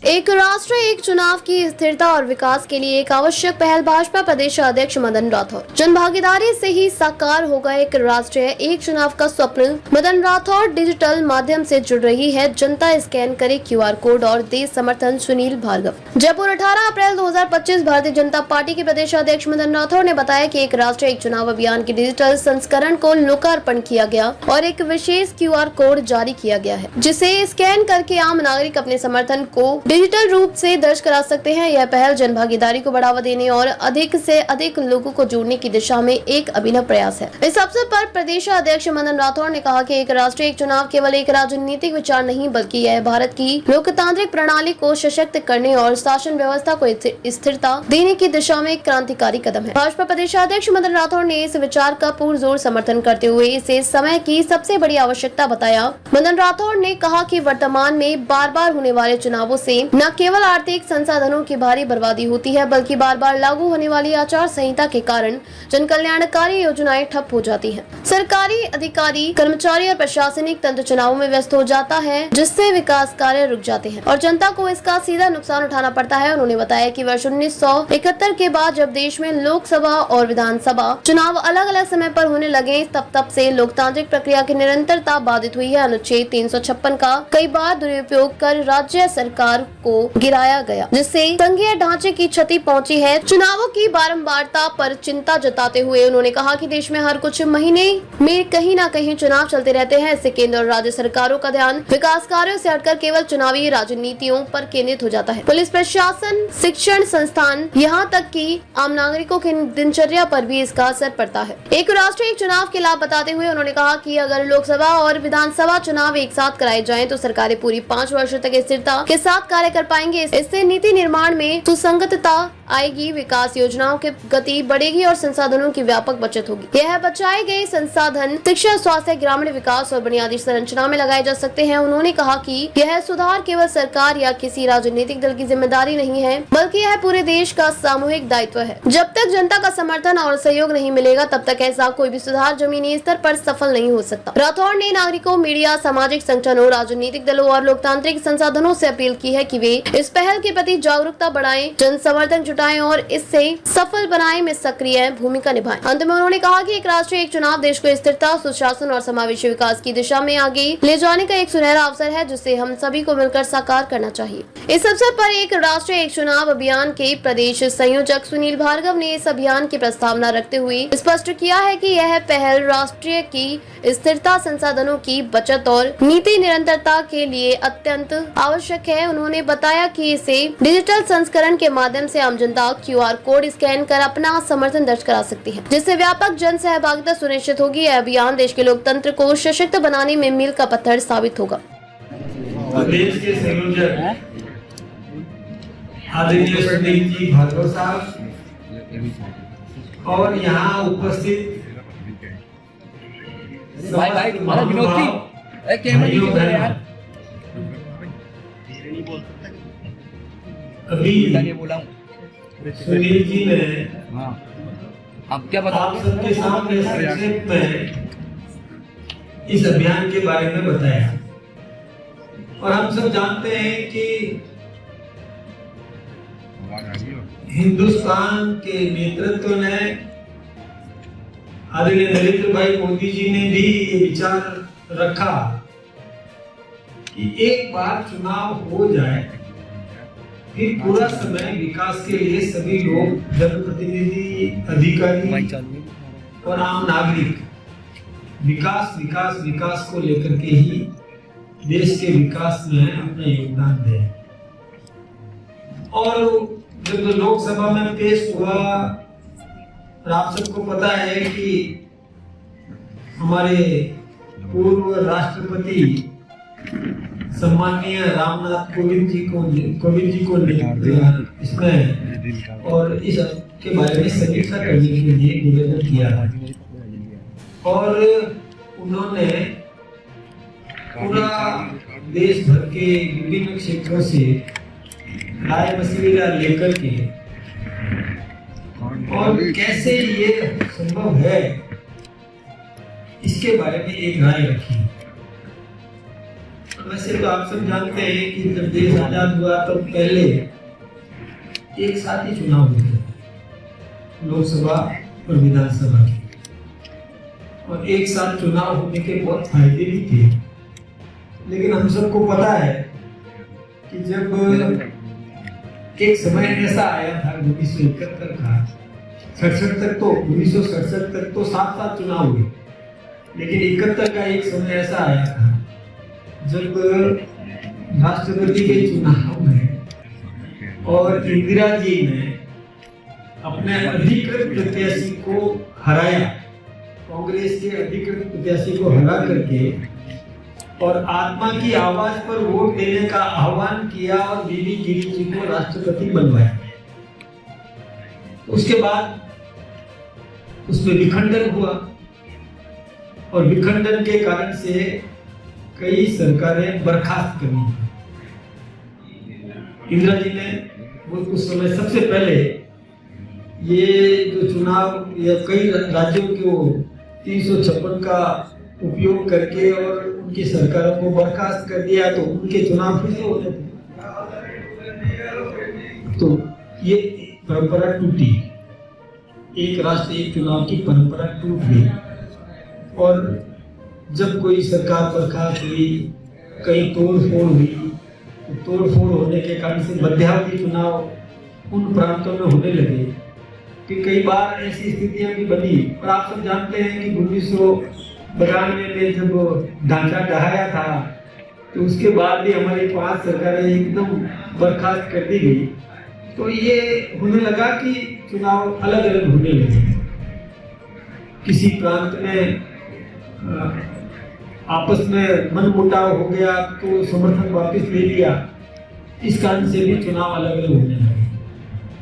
एक राष्ट्र एक चुनाव की स्थिरता और विकास के लिए एक आवश्यक पहल भाजपा प्रदेश अध्यक्ष मदन राठौर। जन भागीदारी से ही साकार होगा एक राष्ट्र एक चुनाव का स्वप्न। मदन राठौर डिजिटल माध्यम से जुड़ रही है। जनता स्कैन करे QR कोड और दे समर्थन। सुनील भार्गव। जयपुर 18 अप्रैल 2025। भारतीय जनता पार्टी के प्रदेश अध्यक्ष मदन राठौर ने बताया कि एक राष्ट्र एक चुनाव अभियान के डिजिटल संस्करण को लोकार्पण किया गया और एक विशेष QR कोड जारी किया गया है, जिसे स्कैन करके आम नागरिक अपने समर्थन को डिजिटल रूप से दर्ज करा सकते हैं। यह पहल जन भागीदारी को बढ़ावा देने और अधिक से अधिक लोगों को जोड़ने की दिशा में एक अभिनव प्रयास है। इस अवसर पर प्रदेश अध्यक्ष मदन राठौर ने कहा कि एक राष्ट्र एक चुनाव केवल एक राजनीतिक विचार नहीं, बल्कि यह भारत की लोकतांत्रिक प्रणाली को सशक्त करने और शासन व्यवस्था को स्थिरता देने की दिशा में एक क्रांतिकारी कदम है। भाजपा प्रदेश अध्यक्ष मदन राठौर ने इस विचार का पुरजोर समर्थन करते हुए इसे समय की सबसे बड़ी आवश्यकता बताया। मदन राठौर ने कहा कि वर्तमान में बार बार होने वाले चुनावों से न केवल आर्थिक संसाधनों की भारी बर्बादी होती है, बल्कि बार बार लागू होने वाली आचार संहिता के कारण जन कल्याणकारी योजनाएं ठप हो जाती हैं। सरकारी अधिकारी, कर्मचारी और प्रशासनिक तंत्र चुनावों में व्यस्त हो जाता है, जिससे विकास कार्य रुक जाते हैं और जनता को इसका सीधा नुकसान उठाना पड़ता है। उन्होंने बताया कि वर्ष 1971 के बाद जब देश में लोकसभा और विधानसभा चुनाव अलग अलग समय पर होने लगे, तब से लोकतांत्रिक प्रक्रिया की निरंतरता बाधित हुई है। अनुच्छेद 356 का कई बार दुरुपयोग कर राज्य सरकार को गिराया गया, जिससे संघीय ढांचे की क्षति पहुंची है। चुनावों की बारंबारता पर चिंता जताते हुए उन्होंने कहा कि देश में हर कुछ महीने में कहीं न कहीं चुनाव चलते रहते हैं। इससे केंद्र और राज्य सरकारों का ध्यान विकास कार्यों से हटकर केवल चुनावी राजनीतियों पर केंद्रित हो जाता है। पुलिस प्रशासन, शिक्षण संस्थान, यहाँ तक कि आम नागरिकों की दिनचर्या पर भी इसका असर पड़ता है। एक राष्ट्र एक चुनाव के लाभ बताते हुए उन्होंने कहा कि अगर लोकसभा और विधानसभा चुनाव एक साथ कराए जाएं, तो सरकारें पूरी 5 वर्षों तक स्थिरता के साथ कार्य कर पाएंगे। इससे नीति निर्माण में सुसंगतता आएगी, विकास योजनाओं की गति बढ़ेगी और संसाधनों की व्यापक बचत होगी। यह बचाए गए संसाधन शिक्षा, स्वास्थ्य, ग्रामीण विकास और बुनियादी संरचना में लगाए जा सकते हैं। उन्होंने कहा कि यह सुधार केवल सरकार या किसी राजनीतिक दल की जिम्मेदारी नहीं है, बल्कि यह पूरे देश का सामूहिक दायित्व है। जब तक जनता का समर्थन और सहयोग नहीं मिलेगा, तब तक ऐसा कोई भी सुधार जमीनी स्तर पर सफल नहीं हो सकता। राठौर ने नागरिकों, मीडिया, सामाजिक संगठनों, राजनीतिक दलों और लोकतांत्रिक संसाधनों से अपील की है कि वे इस पहल के प्रति जागरूकता बढ़ाएं, जन समर्थन जुटाएं और इससे सफल बनाने में सक्रिय भूमिका निभाएं। अंत में उन्होंने कहा कि एक राष्ट्र एक चुनाव देश को स्थिरता, सुशासन और समावेशी विकास की दिशा में आगे ले जाने का एक सुनहरा अवसर है, जिसे हम सभी को मिलकर साकार करना चाहिए। इस अवसर पर एक राष्ट्र एक चुनाव अभियान के प्रदेश संयोजक सुनील भार्गव ने इस अभियान की प्रस्तावना रखते हुए स्पष्ट किया है कि यह पहल राष्ट्रीय की स्थिरता, संसाधनों की बचत और नीति निरंतरता के लिए अत्यंत आवश्यक है। उन्होंने बताया कि इसे डिजिटल संस्करण के माध्यम से आम जनता QR कोड स्कैन कर अपना समर्थन दर्ज करा सकती है, जिससे व्यापक जन सहभागिता सुनिश्चित होगी। यह अभियान देश के लोकतंत्र को सशक्त बनाने में मील का पत्थर साबित होगा। देश के संयोजक आदरणीय सुनील जी भार्गव साहब और यहाँ उपस्थित भाई विनोद अभी बोला सुनील जी ने आप क्या बता आप सबके सामने संक्षेप में इस अभियान के बारे में बताया और हम सब जानते हैं कि हिंदुस्तान के नेतृत्व ने आदरणीय नरेंद्र भाई मोदी जी ने भी ये विचार रखा कि एक बार चुनाव हो जाए, फिर पूरा समय विकास के लिए सभी लोग, जनप्रतिनिधि, अधिकारी और आम नागरिक विकास विकास विकास को लेकर के ही देश के विकास में अपना योगदान दें। और जब लोकसभा में पेश हुआ, और आप सबको पता है कि हमारे पूर्व राष्ट्रपति सम्माननीय रामनाथ कोविंद जी को इसमें और इसके बारे में समीक्षा करने के लिए निवेदन किया और उन्होंने पूरा देश भर के विभिन्न क्षेत्रों से राय मशविरा लेकर के और कैसे ये संभव है इसके बारे में एक राय रखी। वैसे तो आप सब जानते हैं कि जब देश आजाद हुआ तो पहले एक साथ ही चुनाव हुए, लोकसभा और विधानसभा के, और एक साथ चुनाव होने के बहुत फायदे भी थे। लेकिन हम सबको पता है कि जब एक समय ऐसा आया था 1971 का, 1967 तक तो 7 चुनाव हुए, लेकिन 71 का एक समय ऐसा आया था जब राष्ट्रपति के चुनाव में और इंदिरा जी ने अपने अधिकृत प्रत्याशी को हराया, कांग्रेस के अधिकृत प्रत्याशी को हरा करके, और आत्मा की आवाज पर वोट देने का आह्वान किया और बीबी गिरी जी को राष्ट्रपति बनवाया। उसके बाद उसमें विखंडन हुआ और विखंडन के कारण से कई सरकारें बर्खास्त करनी पड़ी। इंदिरा जी ने वो उस समय सबसे पहले ये जो चुनाव या कई राज्यों को 356 का उपयोग करके और उनकी सरकारों को बर्खास्त कर दिया, तो उनके चुनाव फिर से होते थे। तो ये परंपरा टूटी, एक राष्ट्र एक चुनाव की परंपरा टूट गई। और जब कोई सरकार बर्खास्त हुई, कहीं तोड़फोड़ हुई, तो तोड़फोड़ होने के कारण से मध्यावधि चुनाव उन प्रांतों में होने लगे कि कई बार ऐसी स्थितियां भी बनी। और आप सब जानते हैं कि 1992 में जब ढांचा ढहाया था, तो उसके बाद भी हमारी 5 सरकारें एकदम बर्खास्त कर दी गई। तो ये होने लगा कि चुनाव अलग अलग होने लगे। किसी प्रांत में आपस में मनमुटाव हो गया तो समर्थन वापस ले लिया, इस कारण से भी चुनाव अलग अलग होने लगे।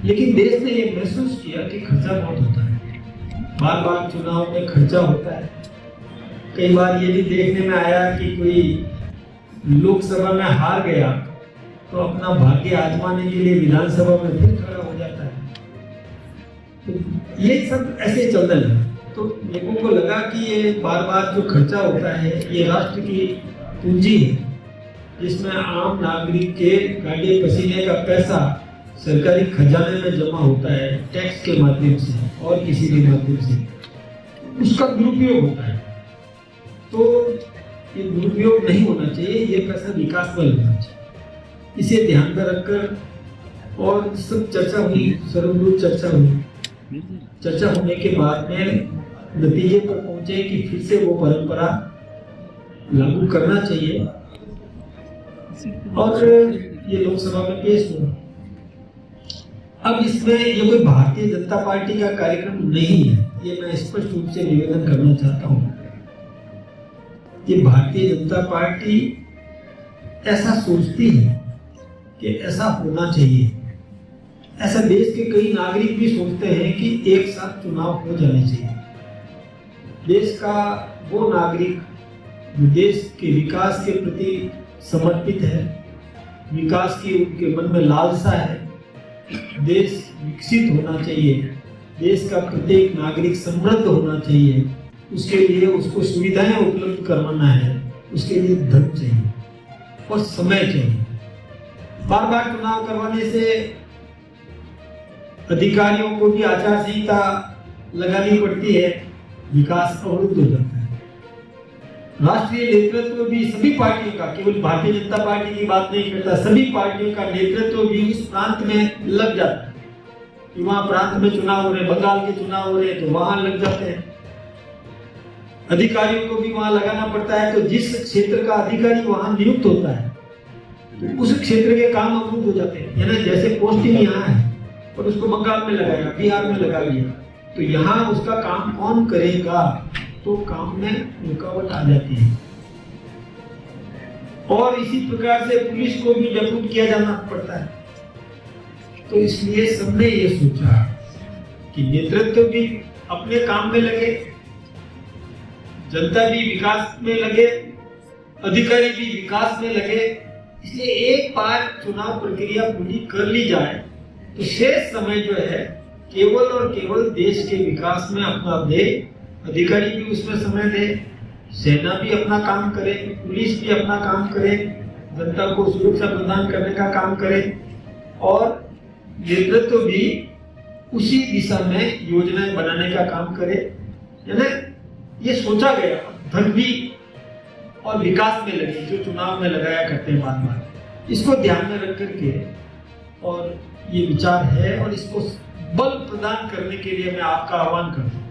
लेकिन देश ने ये महसूस किया कि खर्चा बहुत होता है, बार बार चुनाव में खर्चा होता है। कई बार ये भी देखने में आया कि कोई लोकसभा में हार गया तो अपना भाग्य आजमाने के लिए विधानसभा में फिर खड़ा हो जाता है। तो ये सब ऐसे चलने लगा। तो लोगों को लगा कि ये बार बार जो खर्चा होता है ये राष्ट्र की पूंजी है, जिसमें आम नागरिक के गाड़े पसीने का पैसा सरकारी खजाने में जमा होता है, टैक्स के माध्यम से और किसी भी माध्यम से उसका दुरुपयोग होता है। तो ये दुरुपयोग नहीं होना चाहिए, ये पैसा विकास में लगना चाहिए। इसे ध्यान में रखकर और सब चर्चा हुई, सर्वदूर चर्चा हुई। चर्चा होने के बाद में नतीजे पर पहुंचे कि फिर से वो परंपरा लागू करना चाहिए और ये लोकसभा में पेश हुआ। अब इसमें ये कोई भारतीय जनता पार्टी का कार्यक्रम नहीं है, ये मैं स्पष्ट रूप से निवेदन करना चाहता हूँ। ये भारतीय जनता पार्टी ऐसा सोचती है कि ऐसा होना चाहिए। ऐसा देश के कई नागरिक भी सोचते हैं कि एक साथ चुनाव हो जाने चाहिए। देश का वो नागरिक जो देश के विकास के प्रति समर्पित है, विकास की उनके मन में लालसा है, देश विकसित होना चाहिए, देश का प्रत्येक नागरिक समृद्ध होना चाहिए, उसके लिए उसको सुविधाएं उपलब्ध करवाना है, उसके लिए धन चाहिए और समय चाहिए। बार बार चुनाव करवाने से अधिकारियों को भी आचार संहिता लगानी पड़ती है, विकास अवरुद्ध हो जाता है। राष्ट्रीय नेतृत्व भी सभी पार्टियों का, केवल भारतीय जनता पार्टी की बात नहीं करता, सभी पार्टियों का नेतृत्व भी उस प्रांत में लग जाता है कि वहां प्रांत में चुनाव हो रहे, बंगाल के चुनाव हो रहे तो वहां लग जाते हैं। अधिकारियों को भी वहां लगाना पड़ता है, तो जिस क्षेत्र का अधिकारी वहां नियुक्त होता है तो उस क्षेत्र के काम अवरुद्ध हो जाते हैं। यानी जैसे पोस्टिंग यहाँ है और उसको बंगाल में लगाया, बिहार में लगा लिया, तो यहाँ उसका काम कौन करेगा, तो काम में रुकावट आ जाती है। और इसी प्रकार से पुलिस को भी जागरूक किया जाना पड़ता है। तो इसलिए सबने ये सोचा कि नेतृत्व भी अपने काम में लगे, जनता भी विकास में लगे, अधिकारी भी विकास में लगे। इसलिए एक बार चुनाव प्रक्रिया पूरी कर ली जाए तो शेष समय जो है केवल और केवल देश के विकास में अपना दे, अधिकारी भी उसमें समय दे, सेना भी अपना काम करे, पुलिस भी अपना काम करे, जनता को सुरक्षा प्रदान करने का काम करे और नेतृत्व भी उसी दिशा में योजनाएं बनाने का काम करे। यानी ये सोचा गया धन भी और विकास में लगे, जो चुनाव में लगाया करते हैं बार बार, इसको ध्यान में रख करके और ये विचार है और इसको बल प्रदान करने के लिए मैं आपका आह्वान करता हूँ